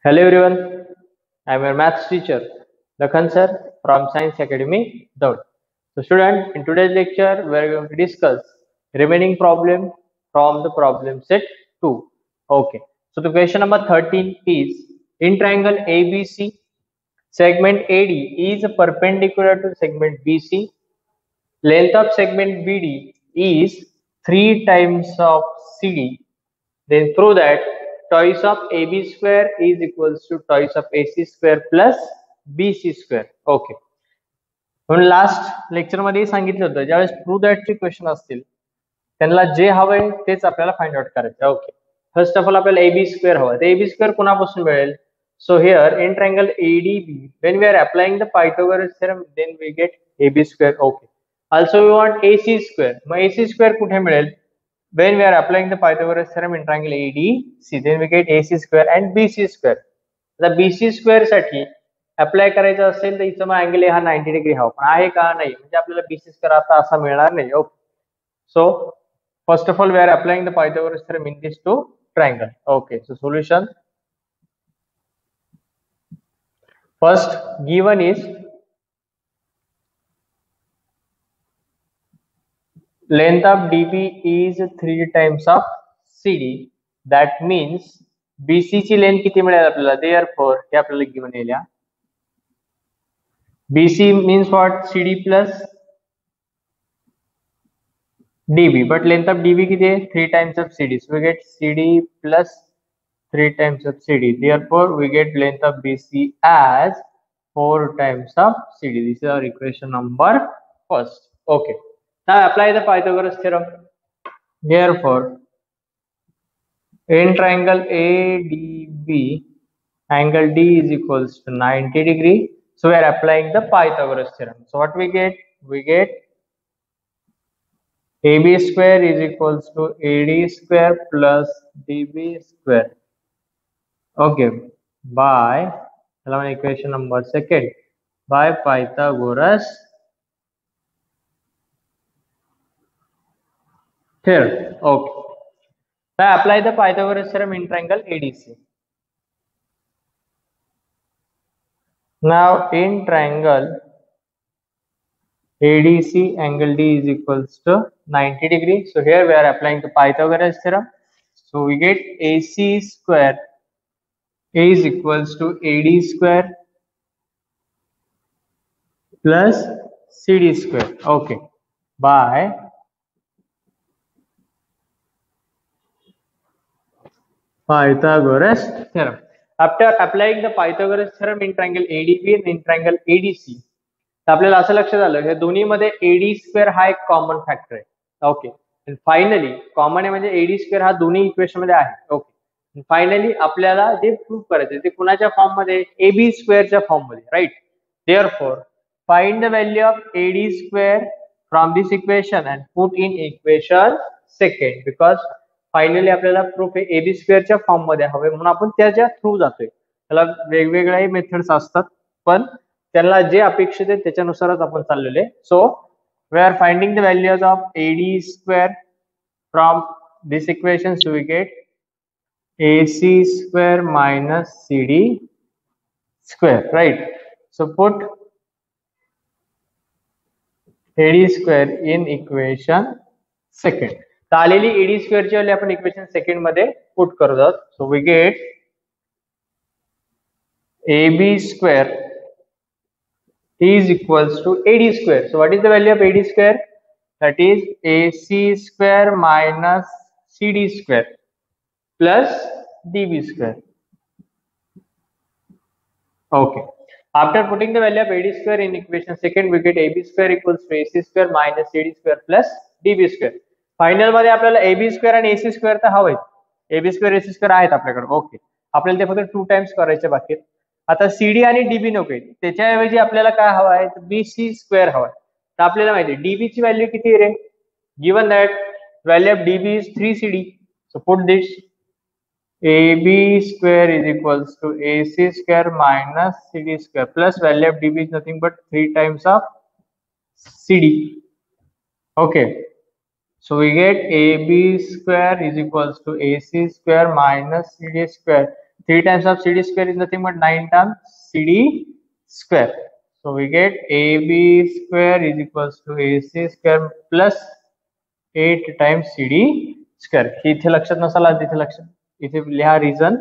Hello everyone, I am your maths teacher, Lakhan sir from Science Academy, Daud. So student, in today's lecture, we are going to discuss remaining problem from the problem set 2. Okay, so the question number 13 is, in triangle ABC, segment AD is perpendicular to segment BC. Length of segment BD is 3 times of CD. Then prove that twice of AB square is equals to twice of AC square plus BC square. Okay. म्हणून last lecture मध्ये सांगितलं होतं ज्यावेळेस prove दॅटचे question असतील त्यांना जे हवंय तेच आपल्याला फाइंड आउट करायचं. ओके. फर्स्ट ऑफ ऑल आपल्याला एबी स्क्वेअर हवं. तर एबी स्क्वेअर कोणापासून मिळेल? So here in triangle ADB when we are applying the Pythagoras theorem then we get AB square. Okay. Also we want AC square. मग AC square कुठे मिळेल? when we are applying the Pythagoras theorem in triangle ADC, then we get AC square and BC square. आता BC square साठी apply करायचं असेल तर इथं मग angle हा 90 डिग्री हवा, पण आहे का? नाही. म्हणजे आपल्याला BC square आता असा मिळणार नाही. Okay. So first of all we are applying the Pythagoras theorem in these two triangle. Okay. So solution first given is length of DB is 3 times of CD. That means BC ची length किती मिळेल आपल्याला? Therefore हे आपल्याला given येईल. BC means what? CD plus DB, but length of DB किती आहे? 3 times of CD. So we get CD plus 3 times of CD. Therefore we get length of BC as 4 times of CD. This is our equation number first. Okay. Now apply the Pythagoras theorem. Therefore in triangle ADB, angle D is equals to 90 degree. So we are applying the Pythagoras theorem. So what we get? We get AB square is equals to AD square plus DB square. Okay. By equation number second, by Pythagoras theorem. Okay. Now apply the Pythagoras theorem in triangle ADC. Now in triangle ADC, angle D is equals to 90 degree. So here we are applying the Pythagoras theorem. So we get AC square is equals to AD square plus CD square. Okay. By Pythagoras theorem. After applying the Pythagoras theorem in triangle ADB and in triangle ADC, तर आपल्याला असं लक्षात आलं की दोन्ही मध्ये AD square हा एक कॉमन फॅक्टर आहे. ओके. आणि फायनली कॉमन आहे म्हणजे AD स्क्वेअर हा दोन्ही इक्वेशन मध्ये आहे. ओके. फायनली आपल्याला जे प्रूव्ह करायचं ते कुणाच्या फॉर्म मध्ये? AB स्क्वेअरच्या फॉर्म मध्ये, right? Therefore find the value of AD square from this equation and put in equation second, because finally आपल्याला प्रूफ हे AB स्क्वेअरच्या फॉर्म मध्ये हवे म्हणून आपण त्याच्या थ्रू जातोय. त्याला वेगवेगळ्या मेथड्स असतात पण त्यांना जे अपेक्षित आहे त्याच्यानुसारच आपण चाललेले. So we are finding the values of AD square from this equation. So we get AC square minus CD square, right? So put AD square in equation second. तर आलेली AD स्क्वेअरची व्हॅल्यू आपण इक्वेशन सेकंड मध्ये put करत आहोत. So we get AB square is equals to AD square. So what is the value of AD square? That is AC square minus CD square plus DB square. Okay. After putting the value of AD square in equation second, we get AB square equals to AC square minus CD square plus DB square. Final मध्ये आपल्याला AB square आणि AC square तर हवंय. AB square AC square आहेत आपल्याकडे. Okay. आपल्याला ते फक्त 2 टाइम्स करायचे बाकी. आता CD आणि DB नकोय, त्याच्याऐवजी आपल्याला काय हवं आहे? BC स्क्वेअर हवाय. तर आपल्याला माहिती आहे DB ची व्हॅल्यू किती आहे रे? Given that value of DB is 3CD. So put this AB square is equals to AC square minus CD square plus value of DB is nothing but 3 times of CD. Okay. So we get AB square is equals to AC square minus CD square. 3 times of CD square is nothing but 9 times CD square. So we get AB square is equals to AC square plus 8 times CD square. इथे लक्षात नसाल तिथे लक्षात इथे लिहा reason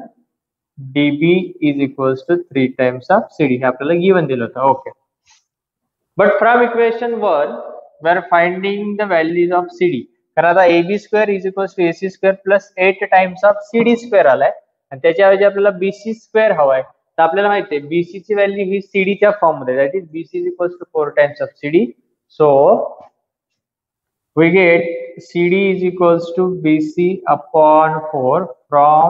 DB is equals to 3 times of CD. हे आपल्याला given दिलं होतं. Okay. But from equation 1 we are finding the values of CD. कारण आता AB square is equals to AC square plus 8 times of CD square आलाय आणि त्याच्याऐवजी आपल्याला BC square हवाय. तर आपल्याला माहिती आहे BC ची व्हॅल्यू ही CD च्या फॉर्म मध्ये, that is BC is equals to 4 times of CD. So we get CD is equals to BC upon 4 from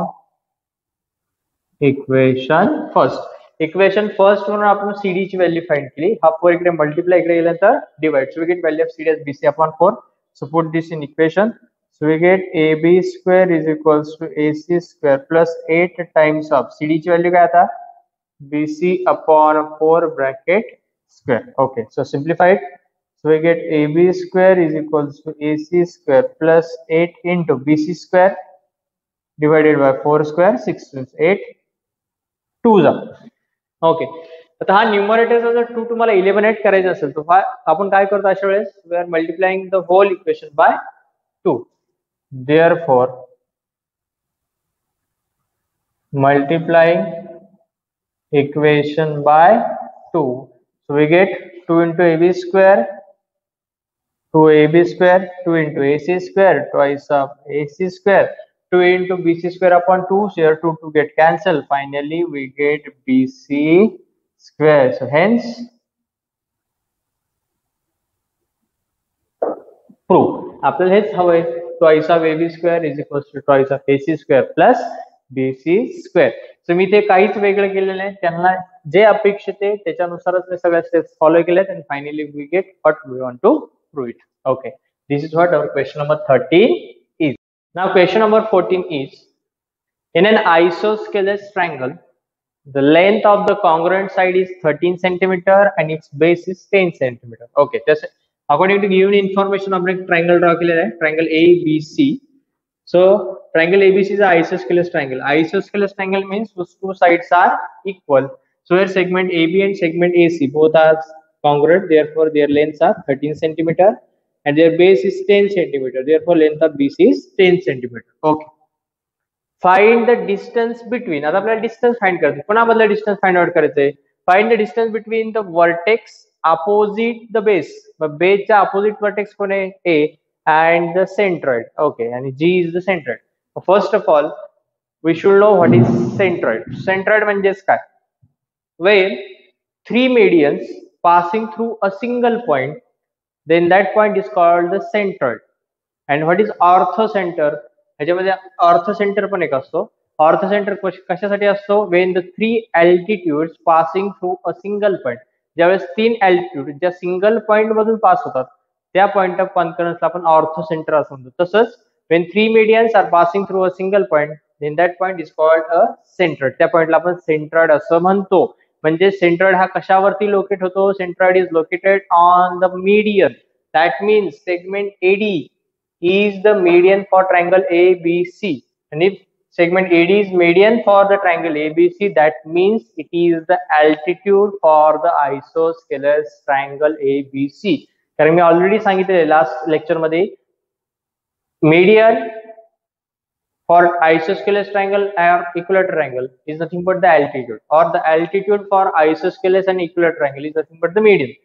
equation first म्हणून आपण CD ची व्हॅल्यू फाइंड केली. हा 4 इकडे मल्टिप्लाय इकडे गेल्यानंतर divide. So we get value of CD as BC upon 4. So put this in equation. So we get AB square is equals to AC square plus 8 times of CD ची value काय आता BC upon 4 bracket square. Okay, so simplify it. So we get AB square is equals to AC square plus 8 into BC square divided by 4 square, 6 times 8 2 जा. Okay. आता हा न्यूमरेटरचा जर 2 तुम्हाला eliminate करायचा असेल तर आपण काय करतो अशा वेळेस we are multiplying the whole equation by 2. Therefore multiplying equation by 2. So we get 2 into AB square, 2AB square, 2 into AC square, twice of AC square, 2 into BC square upon 2. So here 2 get cancelled. Finally we get BC square. So hence proof. आपल्याला हेच हवंय twice of AB square is equals to twice of AC square plus BC square. So मी ते काहीच वेगळं केलेलं नाही, त्यांना जे अपेक्षित आहे त्याच्यानुसारच मी सगळ्या स्टेप्स फॉलो केल्यात and finally we get what we want to prove it. Okay, this is what our question number 13 is. Now question number 14 is, in an isosceles triangle, the length of the congruent side is 13 centimeter and its base is 10 centimeter. Okay, that's according to given information आपण एक triangle draw केलेला आहे, triangle ABC. So triangle ABC is an isosceles triangle. Isosceles triangle means whose two sides are equal. So here segment AB and segment AC both are congruent, therefore their lengths are 13 centimeter and their base is 10 centimeter. Therefore length of BC is 10 centimeter. Okay. Find the distance between. आता आपल्याला distance find करायचं. कोणामधला distance find out करायचंय? Find the distance between the vertex opposite the base. Mug base चा opposite vertex कोण आहे? A and the centroid. Okay, and G is the centroid. First of all, we should know what is centroid. Centroid म्हणजेच काय? When 3 medians passing through a single point, then that point is called the centroid. And what is orthocenter? ह्याच्यामध्ये ऑर्थोसेंटर पण एक असतो. ऑर्थोसेंटर कशासाठी असतो? When the 3 altitudes passing through a single point. ज्यावेळेस 3 altitude ज्या सिंगल पॉइंट मधून पास होतात त्या पॉइंट ऑफ कॉन्करन्सला आपण ऑर्थोसेंटर असं म्हणतो. तसंच when 3 medians are passing through a single point, then that point is called a centroid. त्या पॉइंटला आपण सेंट्रॉइड असं म्हणतो. म्हणजे सेंट्रॉइड हा कशावरती लोकेट होतो? Centroid is located on the median. That means segment AD is the median for triangle ABC, and if segment AD is median for the triangle ABC, that means it is the altitude for the isosceles triangle ABC. कारण मी already सांगितले last lecture मध्ये median for isosceles triangle or equilateral triangle is nothing but the altitude, or the altitude for isosceles and equilateral triangle is nothing but the median.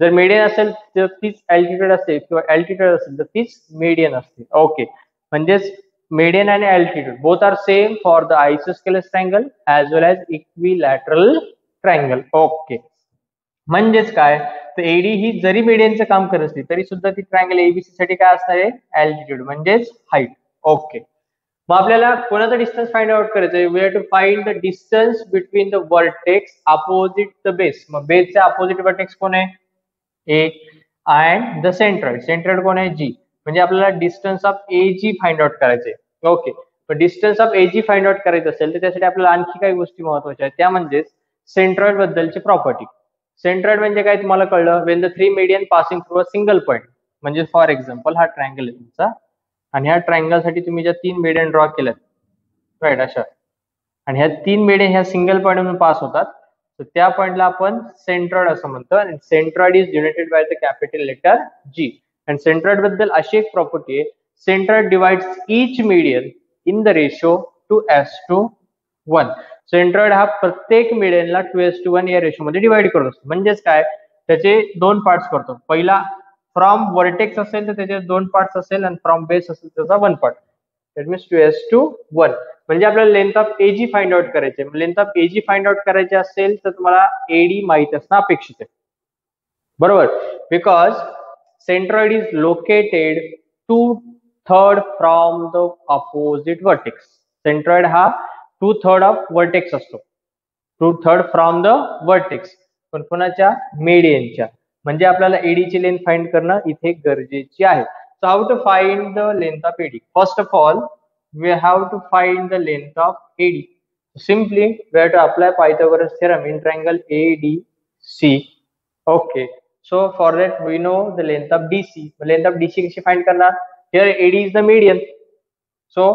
जर median असेल तर तीच altitude असते किंवा altitude असेल तर तीच मीडियन असते. ओके, म्हणजेच मीडियन आणि altitude both are same for the isosceles triangle as well as equilateral triangle. Okay, म्हणजेच काय तर एडी ही जरी मीडियनचं काम करत असली तरी सुद्धा ती ट्रायंगल एबीसी साठी काय असणार आहे? अल्टिट्यूड म्हणजेच हाईट. ओके, मग आपल्याला कोणाचा डिस्टन्स फाइंड आउट करायचं? We have to find the distance between the vertex opposite the base. मग बेसच्या अपोजिट वर्टेक्स कोण आहे? A and the centroid. Centroid कोण आहे? G. म्हणजे आपल्याला distance of AG find out करायचे. ओके, पण distance of AG find out करायचं असेल तर त्यासाठी आपल्याला आणखी काही गोष्टी महत्वाच्या आहेत. त्या म्हणजे सेंट्रॉइड बद्दलची प्रॉपर्टी. सेंट्रॉइड म्हणजे काय तुम्हाला कळलं? When the 3 median passing through a single point. म्हणजे फॉर एक्झाम्पल हा ट्रायंगल आहे तुमचा आणि ह्या ट्रायंगल साठी तुम्ही ज्या 3 median ड्रॉ केल्यात, राईट, अशा आणि ह्या 3 मीडियन ह्या सिंगल पॉईंट म्हणून पास होतात. तर त्या पॉईंटला आपण सेंट्रॉइड असं म्हणतो. आणि centroid is denoted by the capital letter G. आणि सेंट्रॉइड बद्दल अशी एक प्रॉपर्टी आहे, centroid divides each median in the ratio 2:1. Centroid हा प्रत्येक मीडियनला 2:1 या रेशो मध्ये डिवाइड करत असतो. म्हणजेच काय, त्याचे 2 पार्ट्स करतो. पहिला फ्रॉम वर्टेक्स असेल तर त्याचे 2 पार्ट्स असेल, आणि फ्रॉम बेस असेल त्याचा 1 पार्ट. That means 2:1. म्हणजे आपल्याला length of AG find out करायचे. Length of AG find out करायचे असेल तर तुम्हाला एडी माहित असणं अपेक्षित आहे, बरोबर. Because centroid is located 2/3 from the opposite vertex. Centroid हा 2/3 ऑफ वर्टेक्स असतो. 2/3 फ्रॉम द वर्टेक्स, पण कोणाच्या, मीडियनच्या. म्हणजे आपल्याला एडी ची लेंथ फाइंड करणं इथे गरजेची आहे. So how to find the length of AD? First of all, we have to find the length of AD. Simply, we have to apply Pythagoras theorem in triangle ADC. Okay. So for that, we know the length of DC. The length of DC कशी find करणार? Here AD is the median. So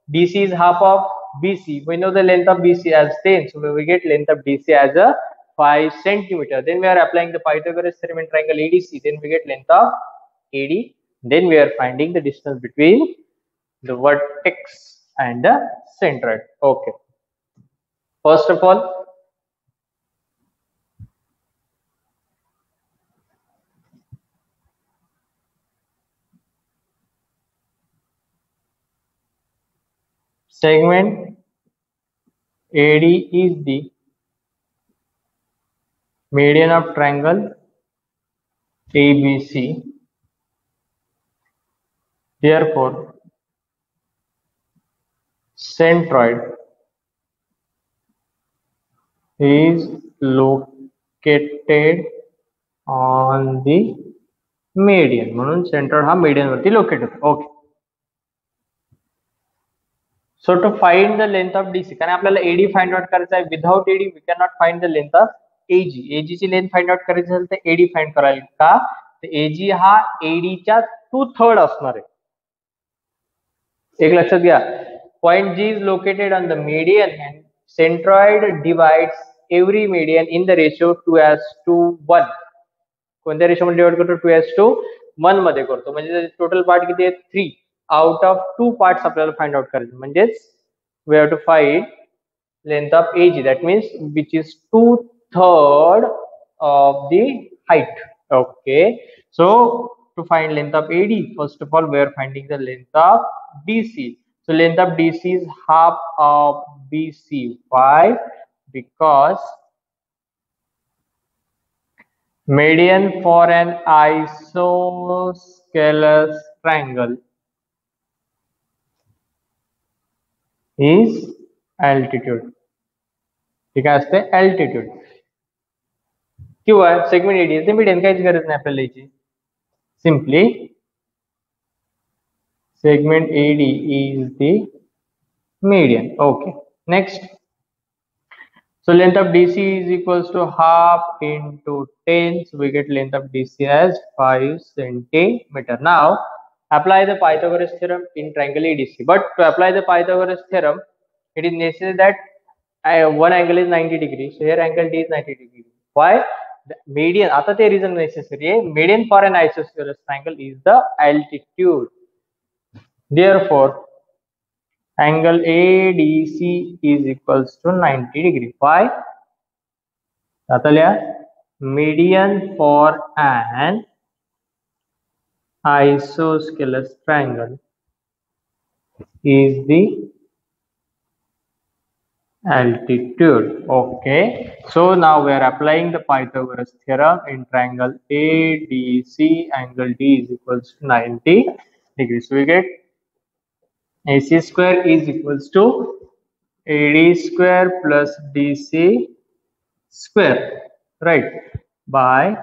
DC is half of BC. We know the length of BC as 10. So we get length of DC as a 5 centimeter. Then we are applying the Pythagoras theorem in triangle ADC. Then we get length of AD. Then we are finding the distance between the vertex and the centroid. Okay. First of all, segment AD is the median of triangle ABC. Therefore, centroid is located on the median. म्हणून centroid हा median वरती located होतो. Okay. So to find the length of DC, कारण आपल्याला AD find out करायचा आहे. Without AD we cannot find the length of AG. AG ची length find out करायची असेल तर AD फाइंड करायला का, तर AG हा AD च्या 2/3 असणार आहे. एक लक्षात घ्या, point G is located on the median and centroid divides every median in the ratio 2:1. कोणत्या रेशो मध्ये डिवाइड करतो, 2:1 मध्ये करतो. म्हणजे टोटल पार्ट किती आहेत, 3 आउट ऑफ 2 पार्ट्स आपल्याला फाइंड आउट करायचे. म्हणजेच we have to find length of AG, that means which is 2/3 of the height. Okay, so to find length of AD, first of all we are finding the length of BC. So length of DC is half of BC. Why? Because median for an isosceles triangle is altitude. ठीक आहे, altitude किंवा segment AD ते median, काहीच गरज नाही आपल्याला याची. Simply segment AD is the median. Okay, next. So length of DC is equals to half into 10. So we get length of DC as 5 centimeter. Now apply the Pythagoras theorem in triangle ADC. But to apply the Pythagoras theorem, it is necessary that one angle is 90 degrees. So here angle D is 90 degrees. Why? The median, आता ते reason necessary है. Median for an isosceles triangle is the altitude. Therefore, angle ADC is equals to 90 degree. Why? आता लिहा, median for an isosceles triangle is the altitude. Okay, so now we are applying the Pythagoras theorem in triangle ADC. Angle D is equals to 90 degrees. So we get AC square is equals to AD square plus DC square, right, by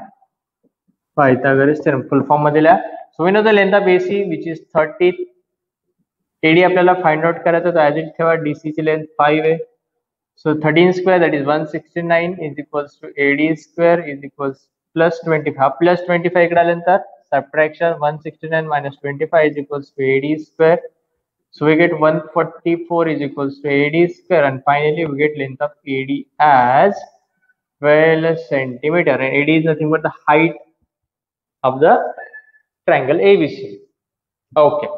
Pythagoras theorem. Full form मध्ये लिहा. So we know the length of AC which is 30. AD आपल्याला find out करायचं, तर as it ठेवा, DC ची length 5 आहे. So 13 square, that is 169, is equals to AD square is equals plus 25. Plus 25 इकडे आल्यानंतर subtraction 169 minus 25 is equals to AD square. So we get 144 is equals to AD square, and finally we get length of AD as 12 centimeter, and AD is nothing but the height of the triangle ABC. Okay.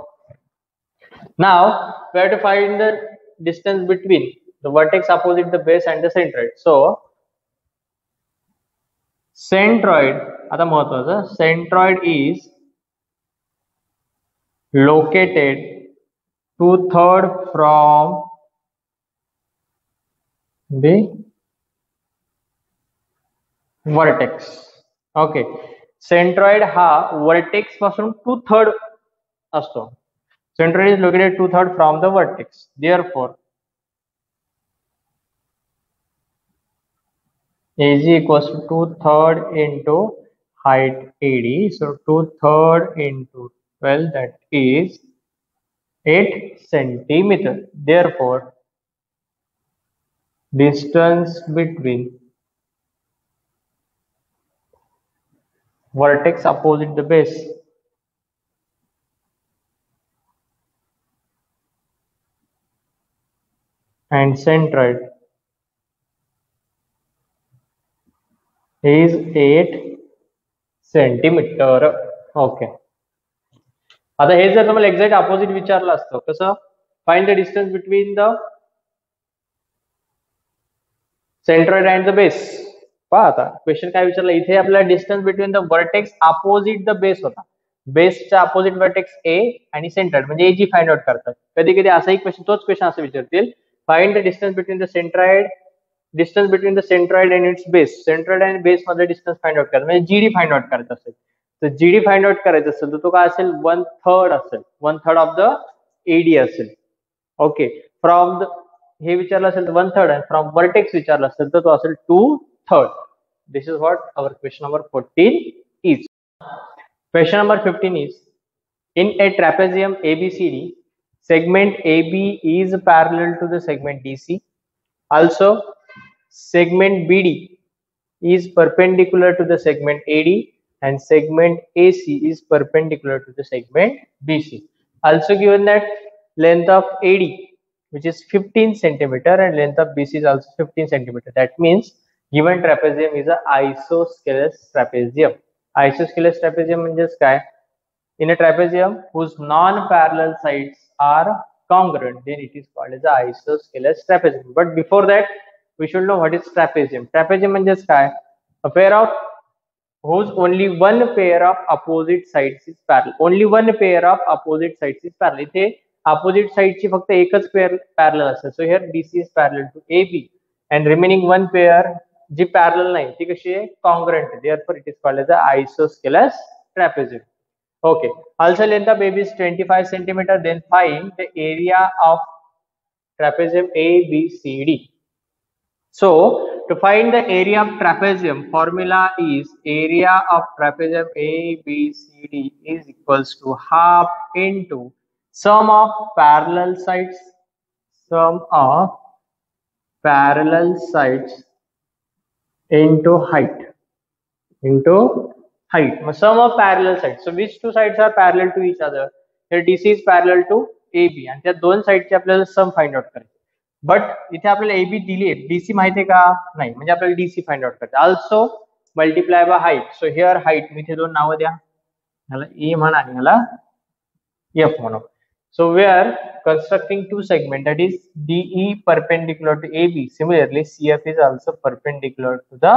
Now we have to find the distance between the vertex opposite the base and the centroid. So centroid, आता महत्वाचं, centroid is located 2/3 from the vertex. Okay, centroid हा vertex पासून 2/3 असतो. Centroid is located 2/3 from the vertex. Therefore, AG equals to 2/3 into height AD. So 2/3 into 12, that is 8 centimeter. Therefore, distance between vertex opposite the base and centroid is 8 centimeter. Okay. आता हे जर तुम्हाला exact opposite विचारलं असतं, कसं find the distance between the centroid and the base. पहा आता question काय विचारलं, इथे आपल्याला distance between the vertex opposite the base होता. बेसच्या अपोजिट वर्टेक्स ए आणि सेंट्रॉइड म्हणजे एजी फाइंड आउट करतात. कधी कधी असाही क्वेश्चन, तोच क्वेश्चन असं विचारतील, find the distance between the centroid, distance between the centroid and it's base. Centroid आणि बेस मध्ये डिस्टन्स फाइंड आउट करायचं म्हणजे जीडी फाइंड आउट करायचं असेल. तर जीडी फाइंड आउट करायचं असेल तर तो काय असेल, 1/3 असेल, 1/3 ऑफ द एडी असेल. ओके, फ्रॉम द हे विचारलं असेल तर 1/3, आणि फ्रॉम वर्टेक्स विचारलं असेल तर तो असेल 2/3. This is what our question number 14 is. Question number 15 is, in a trapezium ABCD, segment AB is parallel to the segment DC. Also, segment BD is perpendicular to the segment AD, and segment AC is perpendicular to the segment BC. Also given that length of AD, which is 15 centimeter, and length of BC is also 15 centimeter. That means given trapezium is a isosceles trapezium. Isosceles trapezium means काय? In a trapezium whose non-parallel sides are congruent, then it is called as a isosceles trapezium. But before that, we should know what is trapezium. Trapezium means काय? A pair of whose only one pair of opposite sides is parallel. Only one pair of opposite sides is parallel. इथे opposite side ची फक्त एकच pair parallel असेल. So here DC is parallel to AB, and remaining one pair जी parallel नाही ती कशी आहे, congruent. Therefore it is called as a isosceles trapezium. Okay, also length of AB is 25 centimeter. Then find the area of trapezium ABCD. So to find the area of trapezium, formula is area of trapezium ABCD is equals to half into sum of parallel sides, sum of parallel sides into height, into height. Sum of parallel sides. So which two sides are parallel to each other? Here DC is parallel to AB, आणि त्या दोन साइडचे आपल्याला sum find out करायचे. But इथे आपल्याला AB दिली आहे, DC माहिती आहे का? नाही, म्हणजे आपल्याला DC फाइंड आउट करायचं. Also multiply by height. So here height, मी इथे दोन नावं द्या, ह्याला E म्हणा आणि ह्याला F म्हणू. So we are constructing two segments, that is DE perpendicular to AB. Similarly, CF is also perpendicular to the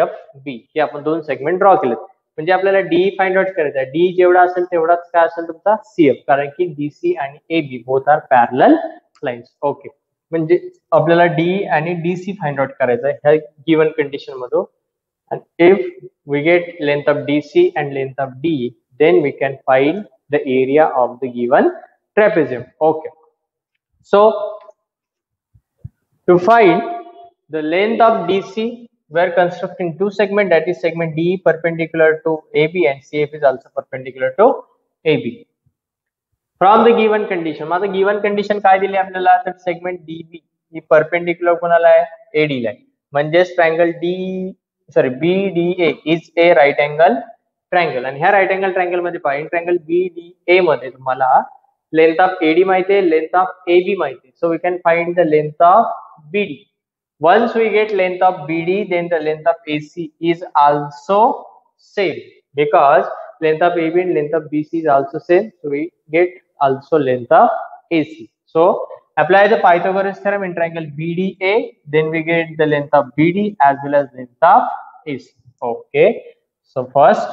FB. हे आपण दोन सेगमेंट ड्रॉ केलेत. म्हणजे आपल्याला DE फाइंड आउट करायचा आहे. DE जेवढा असेल तेवढाच काय असेल तुमचा CF, कारण की DC आणि AB both are parallel lines. Okay, म्हणजे आपल्याला DE आणि DC फाइंड आउट करायचा आहे ह्या गिवन कंडिशन मधून. And if we get length of DC and length of DE, then we can find the area of the given trapezium. Okay, so to find the length of DC, we are constructing two segments, that is segment DE perpendicular to AB and CF is also perpendicular to AB. From the given condition, मग आता given condition काय दिली आपल्याला, तर segment DB ही perpendicular कोणाला आहे, AD ला आहे. म्हणजेच triangle BDA is a right angle triangle. आणि ह्या राईट अँगल ट्रायंगल मध्ये पहा, इन ट्रायंगल BDA मध्ये तुम्हाला Length of AD माहिती आहे, length of AB माहिती आहे. So we can find the length of BD. Once we get length of BD, then the length of AC is also same, because length of AB and length of BC is also same. So we get also length of AC. So apply the Pythagoras theorem in triangle BDA, then we get the length of BD as well as length of AC. Okay. So first,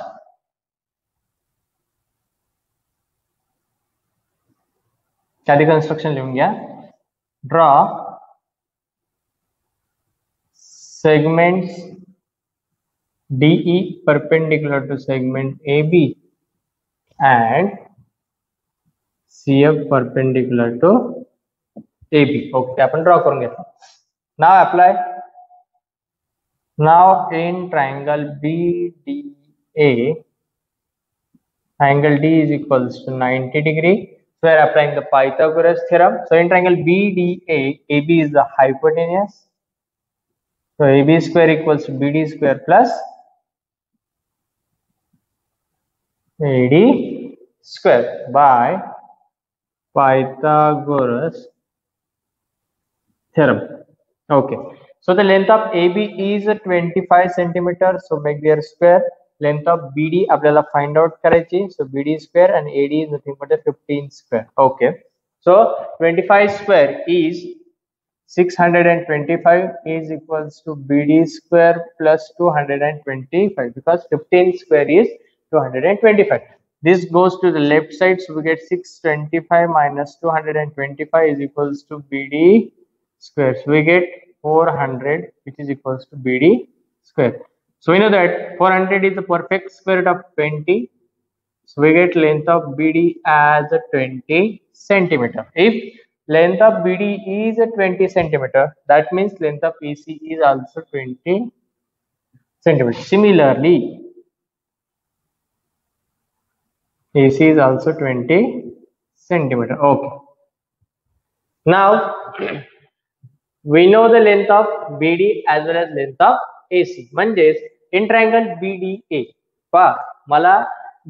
आधी construction लिहून घ्या. Draw segments DE perpendicular to segment AB and CF perpendicular to AB. Okay, आपण draw करून घेतला. Now apply. Now in triangle BDA, angle D is equals to 90 degree. So we are applying the Pythagoras theorem. So in triangle BDA, AB is the hypotenuse. So AB square equals to BD square plus AD square by Pythagoras theorem. Okay. So the length of AB is 25 centimeters. So make their square. Length of BD आपल्याला find out करायची. So BD square and AD is nothing but 15 square. Okay. So 25 square is 625 is equals to BD square plus 225, because 15 square is 225. This goes to the left side, so we get 625 minus 225 is equals to BD square. So we get 400, which is equals to BD square. So we know that 400 is the perfect square root of 20. So we get length of BD as 20 centimeter. If length of BD is 20 centimeter, that means length of AC is also 20 centimeter. Similarly, AC is also 20 centimeter. Okay. Now we know the length of BD as well as length of AC. म्हणजेच in triangle BDA, पहा मला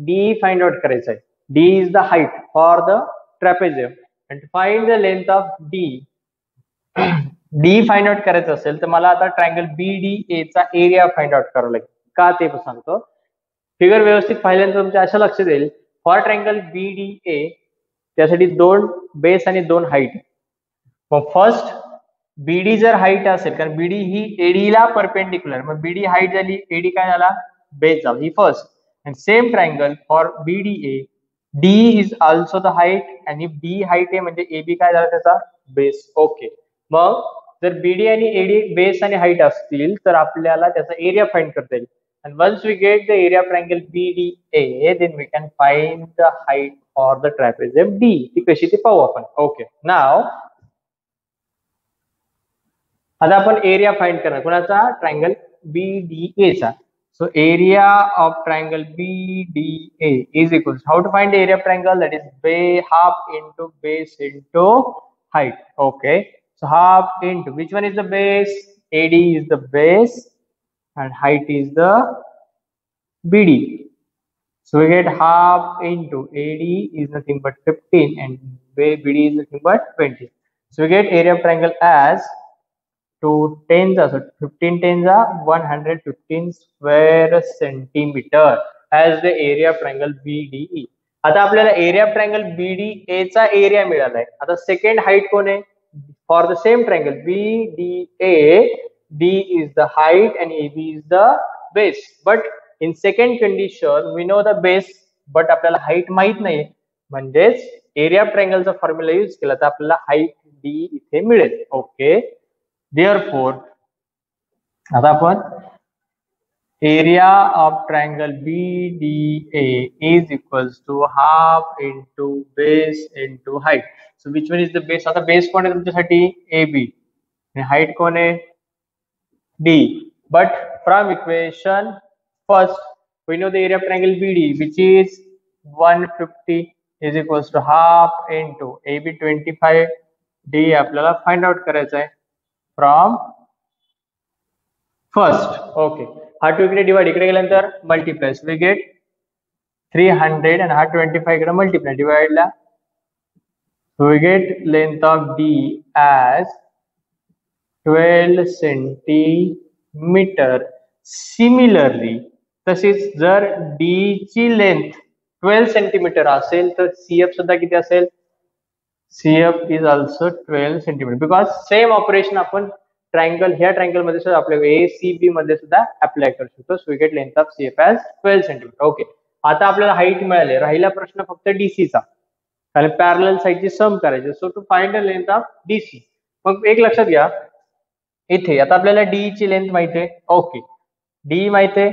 D find out करायचं आहे. D is the height for the trapezium, and to find the length of D, D find out करायचं असेल तर मला आता ट्रायंगल BDA चा एरिया फाइंड आउट करावा लागेल. का ते सांगतो. फिगर व्यवस्थित पाहिल्यानंतर तुमच्या असं लक्षात येईल, फॉर ट्रायंगल BDA त्यासाठी दोन बेस आणि दोन हाईट. मग फर्स्ट BD जर हाईट असेल, कारण BD ही AD ला परपेंडिक्युलर, मग BD हाईट झाली, AD काय झाला, बेस झाला, ही first. and same triangle for BDA, D is also the height, and if D height आहे म्हणजे AB काय झाला त्याचा बेस. ओके. मग जर BD आणि AD बेस आणि हाईट असतील तर आपल्याला त्याचा एरिया फाइंड करता येईल. and once we get the area of triangle BDA, then we can find the height for the trapezium D. ती कशी ते पाहू आपण. ओके. नाव आता आपण एरिया फाइंड करणार कोणाचा, ट्रायंगल BDA चा. So area of triangle BDA is equal to, how to find the area of triangle, that is half into base into height. Okay. So half into, which one is the base, AD is the base and height is the BD. So we get half into AD is nothing but 15 and BD is nothing but 20. So we get area of triangle as 2 tens, so 15 tens are 115 square centimeter as the area of triangle BDE. आता आपल्याला area of triangle BDA चा area मिळालाय. आता second height कोण आहे, for the same triangle BDA, D is the height and AB is the base. But in second condition we know the base, but आपल्याला height माहित नाही, म्हणजेच area of ट्रायंगलचा formula use केला तर आपल्याला हाईट D इथे मिळेल. ओके. Therefore, आता आपण area of triangle BDA is equals to half into base into height. So which one is the base? आता base कोण आहे तुमच्यासाठी, AB, आणि height कोण आहे, D. But from equation first we know the area of triangle BD, which is 150 is equals to half into AB 25, D आपल्याला find out करायचं आहे from first. Okay. हा 2 इकडे डिवाइड, इकडे गेल्यानंतर मल्टिप्लाय, we get 300 and हा 25 इकडे multiply, divide ला So we get length of D as 12 centimeter. Similarly, तसेच जर D ची लेंथ 12 सेंटीमीटर असेल तर CF सुद्धा किती असेल? CF is also 12 centimeter because same operation आपण ट्रायंगल ह्या ट्रायंगल मध्ये सुद्धा आपल्या ACB मध्ये सुद्धा अप्लाय करू शकतो. So we get length of CF as 12 centimetre. Okay, आता आपल्याला हाईट मिळाली. राहिला प्रश्न फक्त DC चा, कारण पॅरलल साइडची सम करायची. So to find the length of DC, मग एक लक्षात घ्या, इथे आता आपल्याला डी ची लेंथ माहिती आहे. ओके, डी माहिती आहे,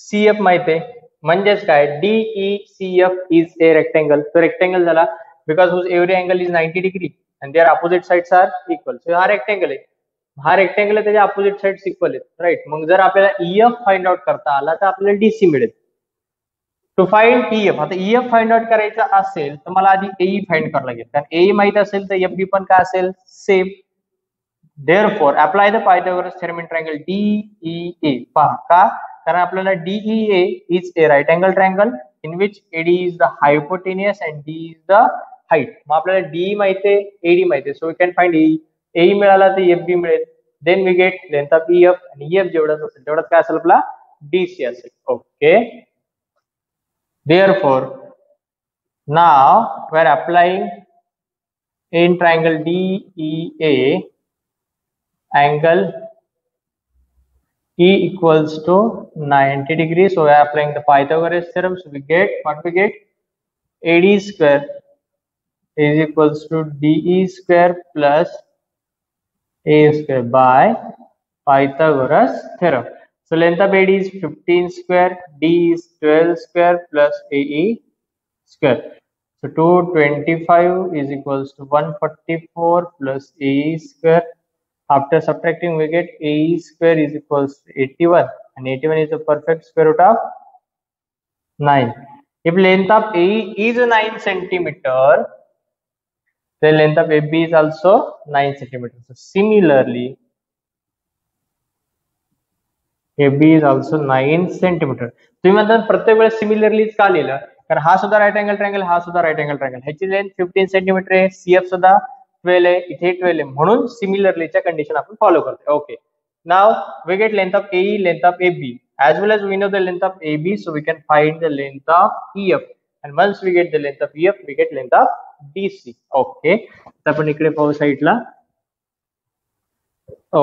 CF माहिती आहे, म्हणजेच काय, DECF इज ए रेक्टेंगल. तो रेक्टेंगल झाला because whose every angle is 90 degree and their opposite sides are equal. So हा रेक्टेंगल आहे, हा रेक्टेंगल आहे, त्याच्या ऑपोजिट साइड्स इक्वल आहेत, राईट. मग जर आपल्याला EF फाइंड आउट करता आला तर आपल्याला DC मिळेल. टू फाइंड EF, आता EF फाइंड आउट करायचा असेल तर मला आधी AE फाइंड करावं लागेल, कारण AE माहित असेल तर FB पण काय असेल, same. Therefore apply the Pythagoras theorem in triangle DEA. पहा का, कारण आपल्याला DEA is a right angle triangle in which AD is the hypotenuse and D is the height. मग आपल्याला DE माहिती आहे, AD माहिती आहे, so we can find AE मिळाला तर FB मिळेल. Then we get length of EF, आणि EF जेवढाच असेल तेवढाच काय असेल आपला DC असेल. Okay, therefore now we are applying in triangle DEA angle E equals to 90 degrees. So we are applying the Pythagoras theorem. So we get what we get, AD square is equals to DE square plus A square by Pythagoras theorem. So length of AD is 15 square, D is 12 square plus AE square. So 225 is equals to 144 plus AE square. After subtracting, we get AE square is equals to 81, and 81 is the perfect square root of 9. If length of AE is 9 centimeter, then length of AB is also 9 centimeter. So similarly, AB is also 9 centimeter. तुम्ही म्हणता प्रत्येक वेळेस सिमिलरलीच का लिहिलं, कारण हा सुद्धा right angle triangle, हा सुद्धा राईट अँगल ट्रायंगल, ह्याची लेंथ 15 सेंटीमीटर आहे, CF सुद्धा 12 आहे, इथे 12 आहे, म्हणून सिमिलरलीच्या कंडिशन आपण फॉलो करतो. Okay, now we get length of AE, length of AB, as well as we know the length of AB, so we can find the length of EF, and once we get the length of EF, we get length of DC. Okay, आता आपण इकडे पाहू साइडला.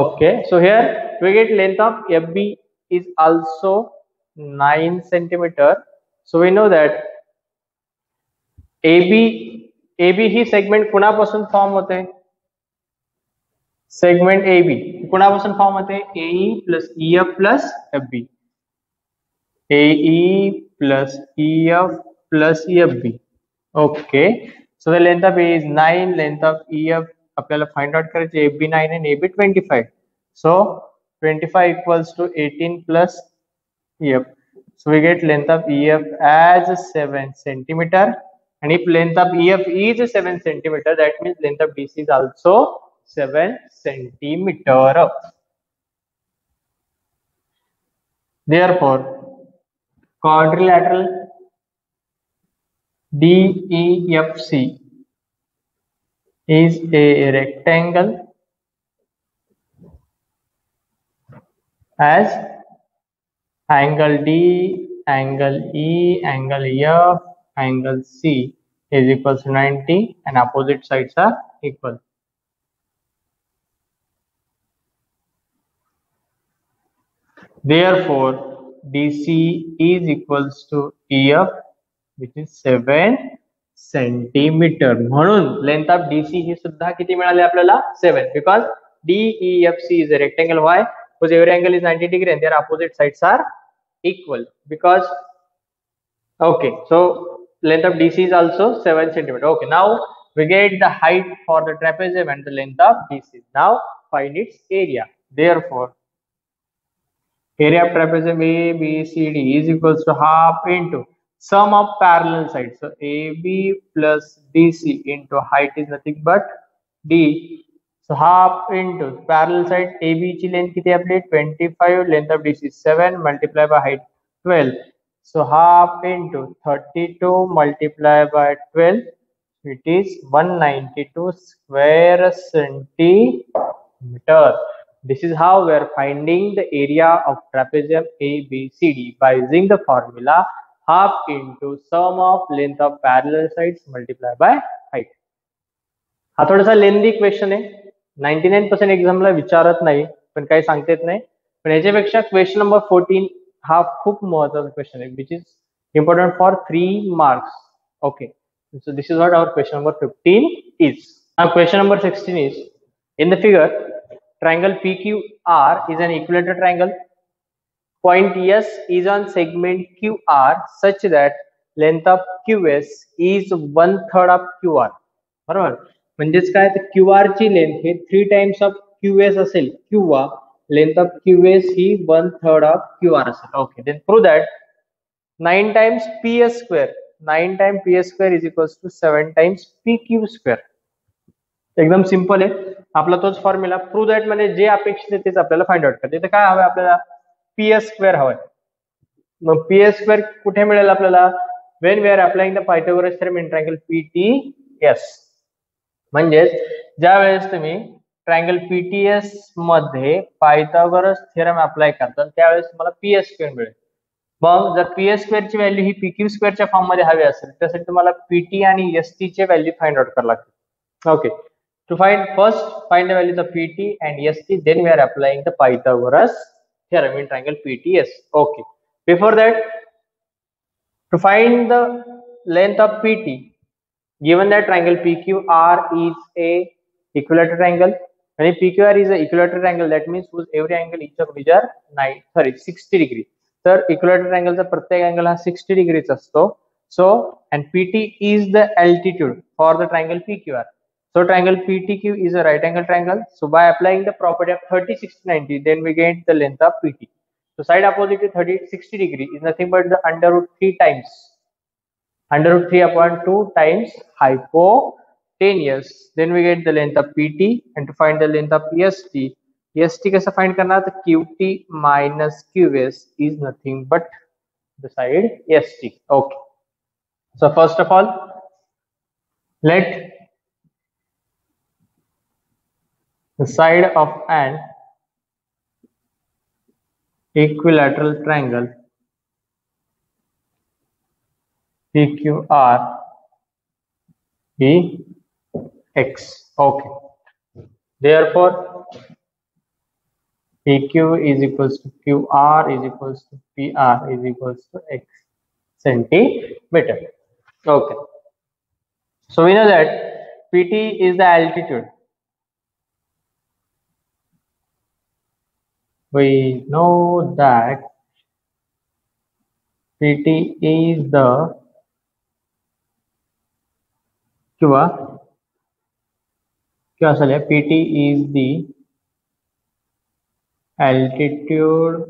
Okay, so here we get length of FB is also 9 centimeter. So we know that AB ही segment कुणापासून form होते, segment AB कुणापासून form होते, AE plus EF plus FB, AE plus EF plus FB. Okay, so the length of A is 9, length of EF आपल्याला find out करायचे, AB 9 and AB 25. So 25 equals to 18 plus EF. So we get length of EF as 7 centimeter. And if length of EF is 7 centimeter, that means length of DC is also 7 centimeter. Therefore, quadrilateral DEFC is a rectangle as angle D, angle E, angle F, angle C is equals to 90, and opposite sides are equal. Therefore, DC is equals to EF, which is 7 centimeter. म्हणून length of DC ही सुद्धा किती मिळाली आपल्याला, 7, because DEFC is a rectangle. Why? Because every angle is 90 degree and their opposite sides are equal. Because okay, so length of DC is also 7 centimeter. Okay, now we get the height for the trapezium and the length of DC. Now find its area. Therefore, area of trapezium ABCD is equals to half into sum of parallel sides. So AB plus DC into height is nothing but D. So half into parallel side AB ची length किती आपली 25, length of DC 7 multiplied by height 12. So half into 32 multiplied by 12. It is 192 square centimeter. This is how we are finding the area of trapezium ABCD by using the formula half into sum of length of parallel sides multiplied by height. हा थोडासा lengthy question आहे. 99% एक्झामला विचारत नाही, पण काही सांगता येत नाही. पण याच्यापेक्षा क्वेश्चन नंबर 14 हा खूप महत्वाचा क्वेश्चन आहे, which is important for 3 marks. Okay, so this is what our question number 15 is. Now question number 16 is, in the figure triangle PQR is an equilateral triangle. Point S is on segment QR such that length of QS is 1/3 of QR. बरोबर, म्हणजेच काय, तर QR ची length हे 3 times of QS असेल किंवा length of QS ही 1/3 of QR असेल. Okay, then prove that 9 times PS square, 9 times PS square is equals to 7 times PQ square. एकदम सिंपल आहे, आपला तोच फॉर्म्युला. प्रूव्ह दॅट म्हणजे जे अपेक्षित आहे तेच आपल्याला फाइंड आउट करायचं. इथे काय हवं आपल्याला, PS स्क्वेअर हवंय. मग PS स्क्वेअर कुठे मिळेल आपल्याला, when we are applying the Pythagoras theorem in triangle PTS. म्हणजेच ज्या वेळेस तुम्ही ट्रायंगल PTS मध्ये पायथागोरस थेरम अप्लाय करता त्यावेळेस तुम्हाला PS स्क्वेअर मिळेल. मग जर PS स्क्वेअर ची व्हॅल्यू ही PQ स्क्वेअरच्या फॉर्म मध्ये हवी असेल त्यासाठी तुम्हाला PT आणि ST चे व्हॅल्यू फाइंड आउट करावं लागते. Okay, to find the values of PT and ST, then we are applying the Pythagoras theorem in triangle PTS. Okay, before that, to find the length of PT, given that triangle PQR is a equilateral triangle, and if PQR is a equilateral triangle, that means whose every angle each of which are 60 degree. तर equilateral triangle चा प्रत्येक angle हा 60 डिग्रीचा असतो. So and PT is the altitude for the triangle PQR. So triangle PTQ is a right angle triangle. So by applying the property of 30, 60, 90, then we get the length of PT. So side opposite to 30, 60 degree is nothing but the under root 3 times, under root 3 upon 2 times hypotenuse. Then we get the length of PT, and to find the length of ST, ST कैसा find करना, तो QT minus QS is nothing but the side ST. Okay. So first of all, let the side of an equilateral triangle PQR be X. Okay. Therefore, PQ is equals to QR is equals to PR is equals to X centimeter. Okay. So we know that PT is the altitude. We know that PT is the PT is the altitude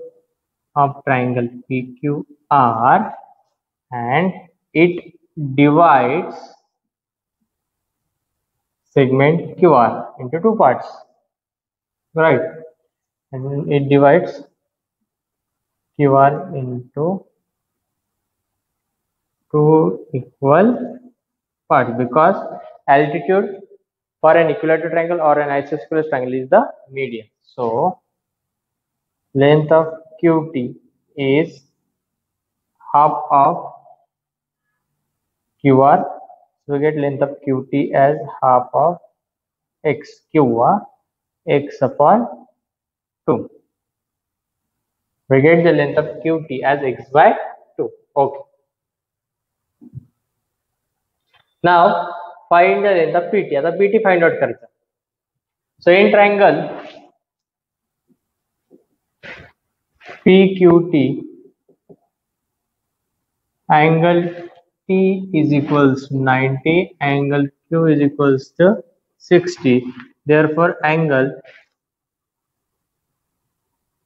of triangle PQR, and it divides segment QR into 2 parts, right? And it divides QR into 2 equal parts, because altitude for an equilateral triangle or an isosceles triangle is the median. So length of QT is half of QR. So we get length of QT as half of X QR, X upon 2. We get the length of QT as X by 2. Okay. Now find the length of PT. आता PT find out करायचा. So in triangle PQT, angle T is equals to 90, angle Q is equals to 60. Therefore angle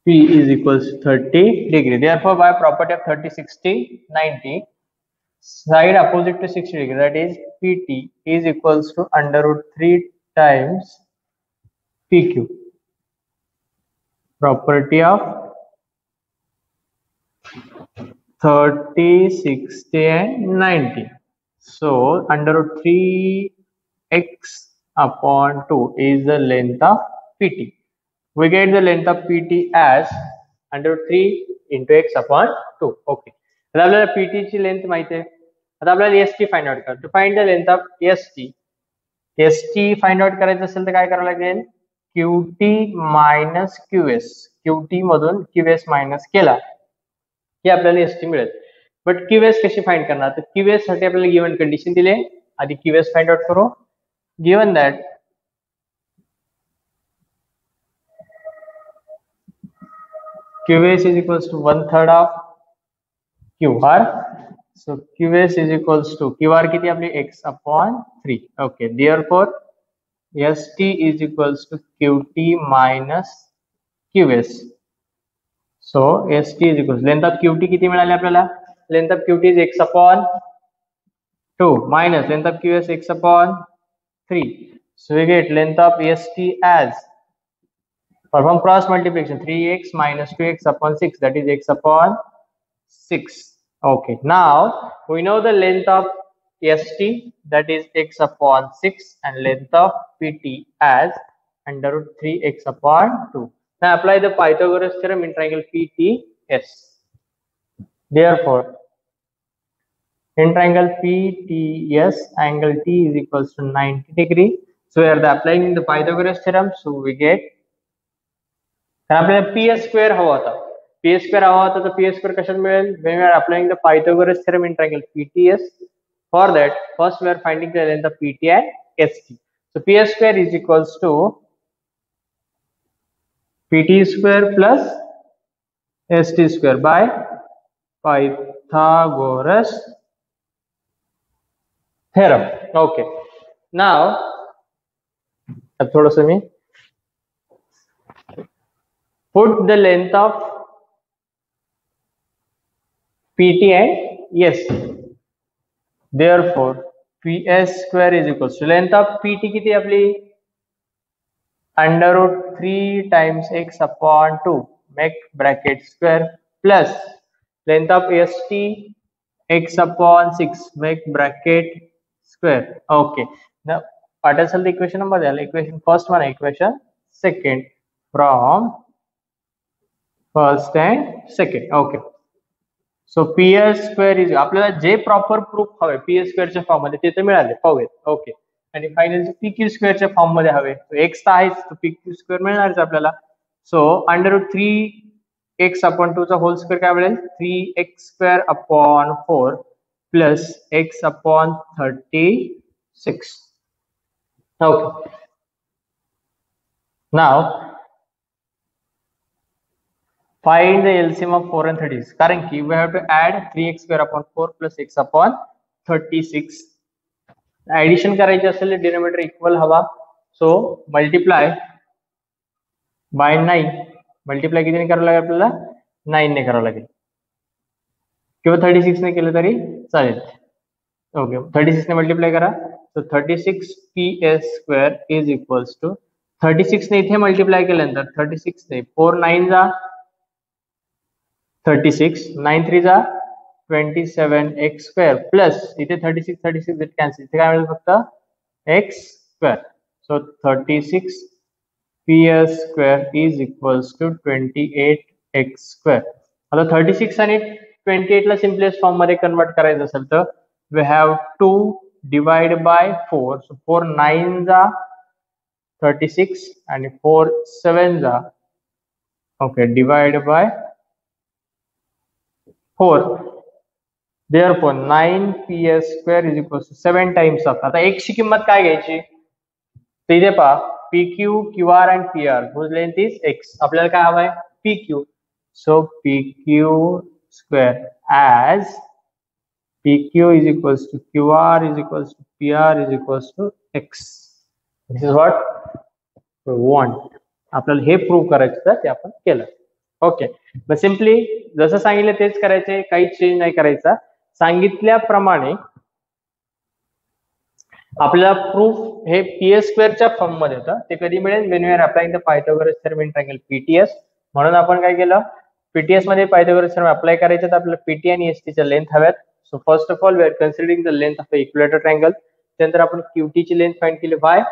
P is equals to 30 degree. Therefore by property of 30, 60, 90, side opposite to 60 degree, that is PT is equals to under root 3 times PQ. Property of 30, 60 and 90. So under root 3x upon 2 is the length of PT. We get the length of PT as under root 3 into x upon 2. Okay. आता आपल्याला PT ची length माहिती आहे. आता आपल्याला ST find out करायचं. To find the length of ST find out करायचं असेल तर काय करावं लागेल? QT minus QS. QT मधून QS मायनस केला की आपल्याला ST मिळेल. बट QS कशी फाइंड करणार? तर QS साठी आपल्याला गिवन कंडिशन दिले. आधी QS फाइंड आउट करू. Given that QS is equals to 1/3 of QR. So QS is equals to QR किती आपली x upon 3. Okay. Therefore ST is equals to QT minus QS. So ST is equals length of QT किती मिळाली आपल्याला? Length of QT is x upon 2 minus length of QS x upon 3. So we get length of ST as, perform cross multiplication, 3x minus 2x upon 6, that is x upon 6. Okay, now we know the length of ST, that is x upon 6, and length of PT as under root 3x upon 2. Now apply the Pythagoras theorem in triangle PTS. Therefore in triangle PTS, angle T is equals to 90 degree. So we are applying the Pythagoras theorem. So we get, आपल्याला PS square हवा होता. PS square हवा होता तर PS square कशात मिळेल? When we are applying the Pythagoras theorem in triangle PTS. For that, first we are finding the length of PT and ST. So PS square is equals to PT square plus ST square by Pythagoras theorem. Okay. Now, अब थोड़ा सा मैं put the length of PT and ST. Therefore, PS square is equals to length of PT किती आपली? Under root 3 times x upon 2, make bracket square, plus length of ST x upon 6, make bracket square. Okay. Now, what is the equation number? Equation first one, equation second from first and second. Okay. So PS square is, आपल्याला जे proper proof हवे PS square च्या form मध्ये ते मिळाले पाहूयात. Okay. आणि finally PQ square च्या form मध्ये हवे. तो x तर आहेच, तो PQ square मिळणारच आपल्याला. So under root 3x upon 2 चा होल स्क्वेअर काय मिळेल? 3x square upon 4 plus x upon 36. Okay. Now find the LCM of 4 and 36. कारण की we have to add 3x square upon 4 plus x upon 36. Addition करायची असेल denominator equal हवा. सो multiply by 9. Multiply कितीने करावं लागेल आपल्याला? 9 ने करावं लागेल किंवा 36 ने केलं तरी चालेल. ओके, 36 ने मल्टिप्लाय करा. So 36 PS square is equals to 36 ने इथे मल्टिप्लाय केल्यानंतर 36 ने 4 9 जा 36, 9 3 जा 27x स्क्वेअर प्लस इथे 36 36 इट कॅन्सल. इथे काय मिळेल? फक्त x square. So 36 PS square is equals to 28x square. आता 36 आणि 28 ला सिम्पलेस्ट फॉर्म मध्ये कन्वर्ट करायचं असेल तर we have 2 divide by 4. So 4 9 जा 36 आणि 4 7 जा okay divide by 4. Therefore 9 PS square is equals to 7 times of. आता x ची किंमत काय घ्यायची? तर इथे पहा PQ, QR and PR whose length is x. आपल्याला काय हवंय? PQ. So PQ square as PQ is equals to QR is equals to PR is equals to x. This is what we want. आपल्याला हे prove करायचं तर ते आपण केलं. Okay, मग simply जसं सांगितलं तेच करायचे, काही चेंज नाही करायचा. सांगितल्याप्रमाणे आपल्याला प्रूफ हे PS स्क्वेअरच्या फॉर्म मध्ये होतं. ते कधी मिळेल? When we are applying the Pythagoras theorem in triangle PTS. म्हणून आपण काय केलं? PTS मध्ये पायथागोरस थेरम अप्लाय करायचं तर आपल्याला PT आणि ST च्या लेंथ हव्यात. So first of all we are considering the length of equilateral triangle. त्यानंतर आपण QT ची लेंथ फाइंड केली. वाय?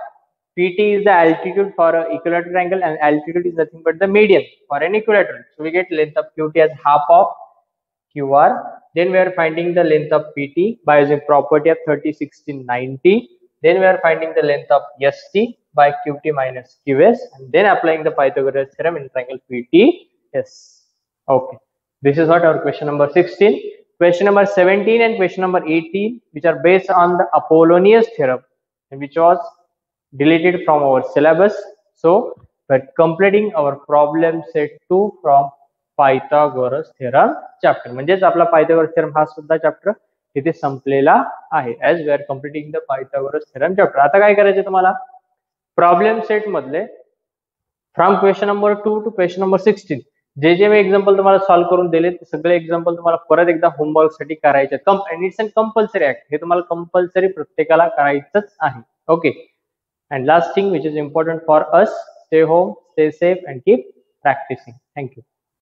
PT is the altitude for a equilateral triangle and altitude is nothing but the median for an equilateral. So we get length of QT as half of QR. Then we are finding the length of PT by using property of 30, 60, 90. Then we are finding the length of ST by QT minus QS and then applying the Pythagoras theorem in triangle PTS. Okay. This is what our question number 16. Question number 17 and question number 18 which are based on the Apollonius theorem and which was deleted from our syllabus. So we're completing our problem set 2 from Pythagoras theorem chapter. म्हणजेच आपला Pythagoras theorem हा सुद्धा chapter इथे संपलेला आहे. as we are completing the Pythagoras theorem chapter. आता काय करायचं तुम्हाला? प्रॉब्लेम सेट मधले from question number 2 to question number 16 जे मी एक्झाम्पल तुम्हाला सॉल्व्ह करून दिले ते सगळे एक्झाम्पल तुम्हाला परत एकदा होमवर्क साठी करायचे. It's an compulsory act. हे तुम्हाला कंपल्सरी प्रत्येकाला करायचंच आहे. Okay. And last thing which is important for us, stay home, stay safe and keep practicing. Thank you.